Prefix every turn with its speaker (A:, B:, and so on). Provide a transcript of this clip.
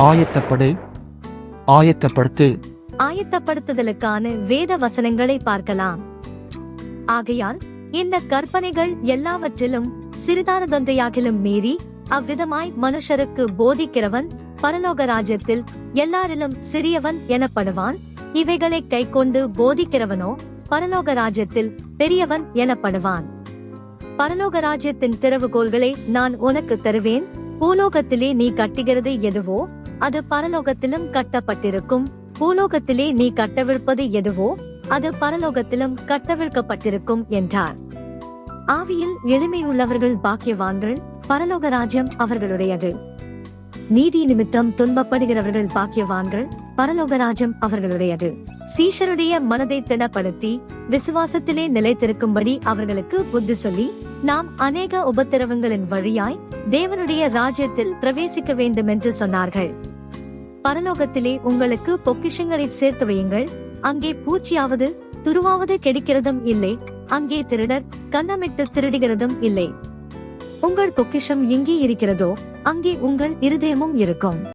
A: ஆயத்தப்படு, ஆயத்தப்படுத்து.
B: ஆயத்தப்படுத்துதலுக்கான வேத வசனங்களை பார்க்கலாம். ஆகையால் இந்த கற்பனைகள் எல்லாவற்றிலும் சிறிதானதொன்றையாகிலும் மீறி அவ்விதமாய் மனுஷருக்கு போதிக்கிறவன் பரலோக ராஜ்யத்தில் எல்லாரிலும் சிறியவன் எனப்படுவான். இவைகளை கைக்கொண்டு போதிக்கிறவனோ பரலோக ராஜ்யத்தில் பெரியவன் எனப்படுவான். பரலோக ராஜ்யத்தின் திறவுகோல்களை நான் உனக்கு தருவேன். பூலோகத்திலே நீ கட்டுகிறது எதுவோ அது பரலோகத்திலும் கட்டப்பட்டிருக்கும். பூலோகத்திலே நீ கட்டவிழ்ப்பது எதுவோ அது பரலோகத்திலும் கட்டவிழ்க்கப்பட்டிருக்கும் என்றார். ஆவியில் எளிமையுள்ளவர்கள் பாக்கியவான்கள், பரலோக ராஜ்யம் அவர்களுடையது. நீதி நிமித்தம் துன்பப்படுகிறவர்கள் பாக்கியவான்கள், பரலோக ராஜ்யம் அவர்களுடையது. சீஷருடைய மனதை திடப்படுத்தி விசுவாசத்திலே நிலைத்திருக்கும்படி அவர்களுக்கு புத்தி சொல்லி, நாம் அநேக உபத்திரவங்களின் வழியாய் தேவனுடைய ராஜ்யத்தில் பிரவேசிக்க வேண்டும் என்று சொன்னார்கள். பரலோகத்திலே உங்களுக்கு பொக்கிஷங்களை சேர்த்து வையுங்கள். அங்கே பூச்சியாவது துருவாவது கெடுக்கிறதும் இல்லை, அங்கே திருடர் கன்னமிட்டு திருடுகிறதும் இல்லை. உங்கள் பொக்கிஷம் எங்கே இருக்கிறதோ அங்கே உங்கள் இருதயமும் இருக்கும்.